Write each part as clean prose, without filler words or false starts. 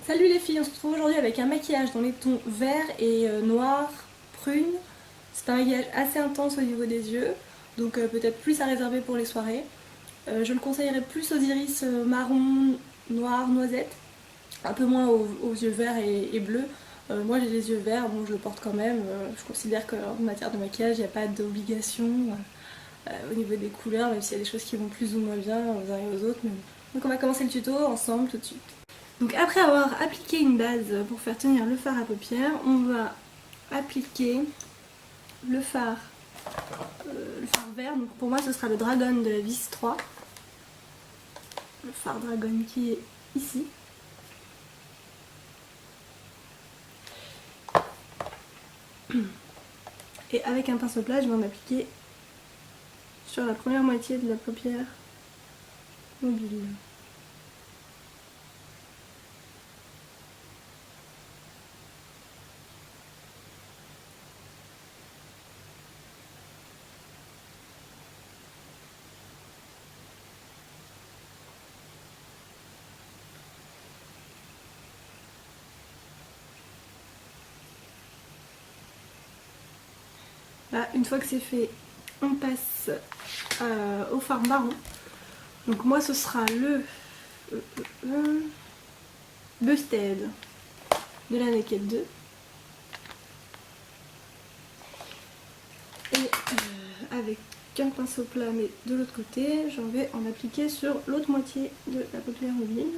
Salut les filles, on se retrouve aujourd'hui avec un maquillage dans les tons vert et noir, prune. C'est un maquillage assez intense au niveau des yeux, donc peut-être plus à réserver pour les soirées. Je le conseillerais plus aux iris marron, noir, noisette, un peu moins aux yeux verts et bleus. Moi j'ai les yeux verts, bon je le porte quand même. Je considère qu'en matière de maquillage, il n'y a pas d'obligation au niveau des couleurs, même s'il y a des choses qui vont plus ou moins bien aux uns et aux autres. Mais bon. Donc on va commencer le tuto ensemble tout de suite. Donc après avoir appliqué une base pour faire tenir le fard à paupières, on va appliquer le fard, le fard vert. Donc pour moi ce sera le Dragon de la vis 3. Le fard Dragon qui est ici. Et avec un pinceau plat, je vais en appliquer sur la première moitié de la paupière mobile. Là, une fois que c'est fait, on passe au fard marron. Donc moi ce sera le Busted de la Naked 2. Et avec un pinceau plat mais de l'autre côté, j'en vais en appliquer sur l'autre moitié de la paupière mobile.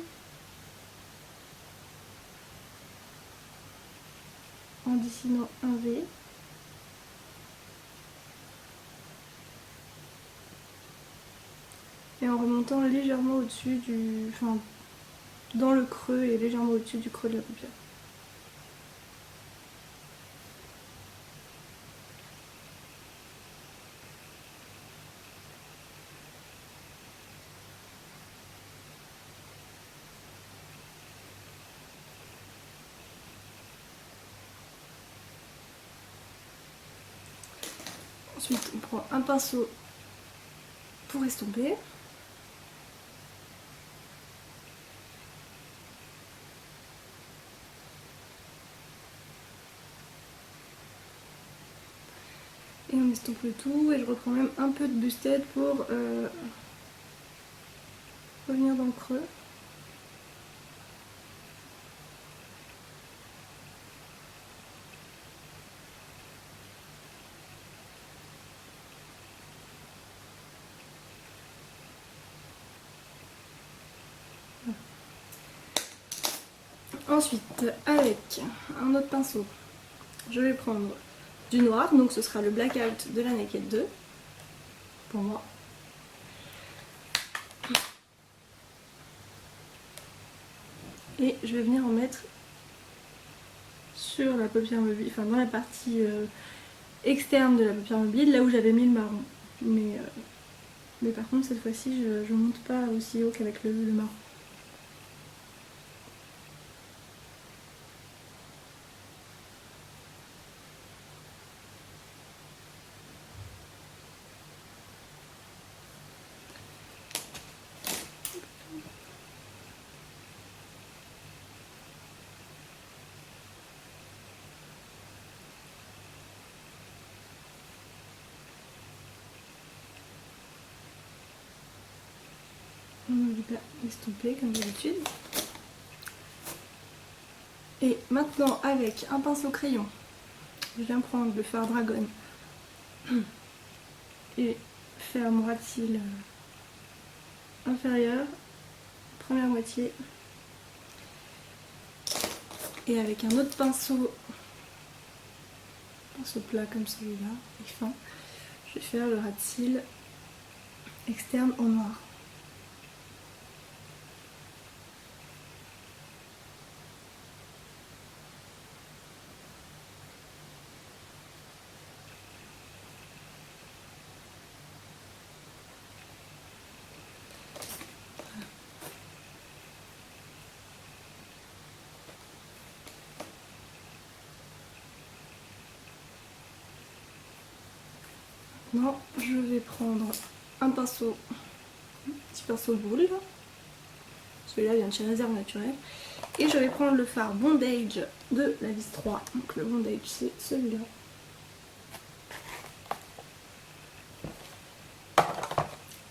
En dessinant un V. Et en remontant légèrement au-dessus du... Enfin, dans le creux et légèrement au-dessus du creux de la paupière. Ensuite, on prend un pinceau pour estomper. Et on estompe le tout et je reprends même un peu de Busted pour revenir dans le creux. Ensuite, avec un autre pinceau, je vais prendre du noir, donc ce sera le Blackout de la Naked 2, pour moi. Et je vais venir en mettre sur la paupière mobile, enfin dans la partie externe de la paupière mobile, là où j'avais mis le marron. Mais par contre, cette fois-ci, je monte pas aussi haut qu'avec le marron. On n'oublie pas d'estomper comme d'habitude. Et maintenant, avec un pinceau crayon, je viens prendre le fard Dragon et faire mon ras de cils inférieur, première moitié. Et avec un autre pinceau plat comme celui-là, et fin, je vais faire le ras de cils externe en noir. Maintenant, je vais prendre un petit pinceau boule. Celui-là vient de chez Réserve Naturelle. Et je vais prendre le fard Bondage de la vis 3. Donc le Bondage c'est celui-là.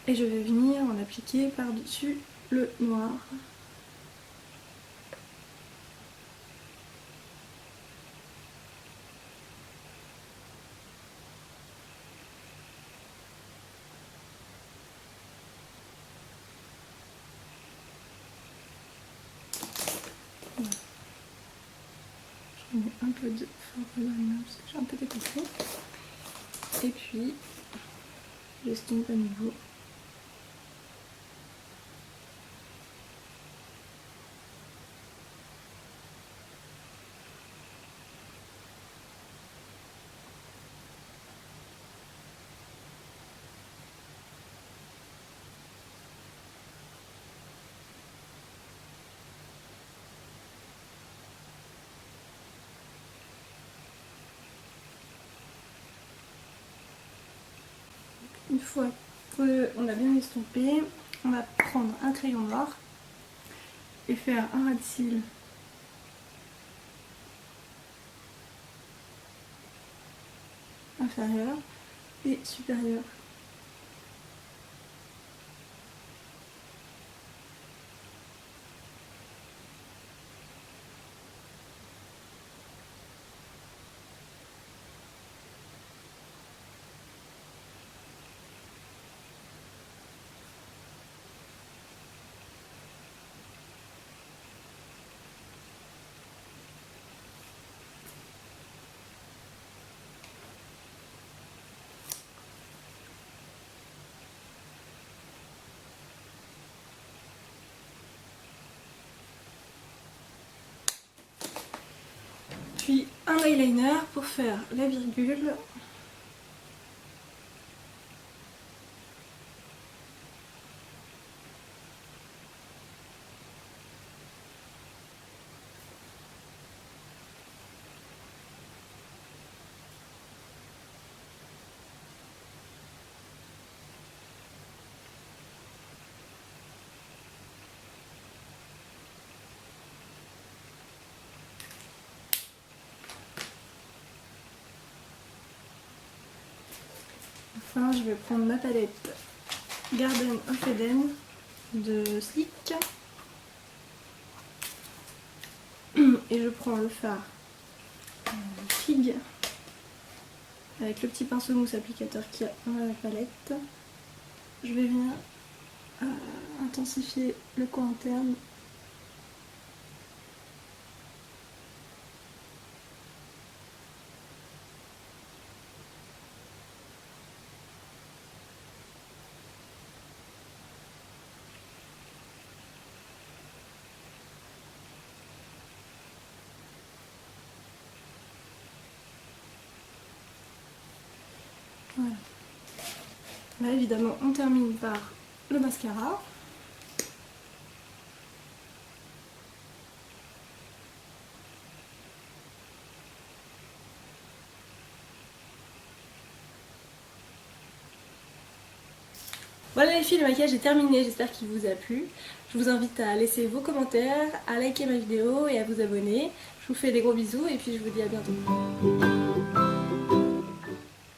Et je vais venir en appliquer par-dessus le noir. Voilà. Je mets un peu de fard blanc parce que j'ai un peu découpé. Et puis j'estompe à nouveau. Une fois qu'on a bien estompé, on va prendre un crayon noir et faire un ras de cils inférieur et supérieur. Puis un eyeliner pour faire la virgule. Enfin, je vais prendre ma palette Garden of Eden de Sleek. Et je prends le fard Fig avec le petit pinceau mousse applicateur qu'il y a dans la palette. Je vais venir intensifier le coin interne. Voilà. Là évidemment on termine par le mascara. Voilà les filles, le maquillage est terminé, j'espère qu'il vous a plu. Je vous invite à laisser vos commentaires, à liker ma vidéo et à vous abonner. Je vous fais des gros bisous et puis je vous dis à bientôt.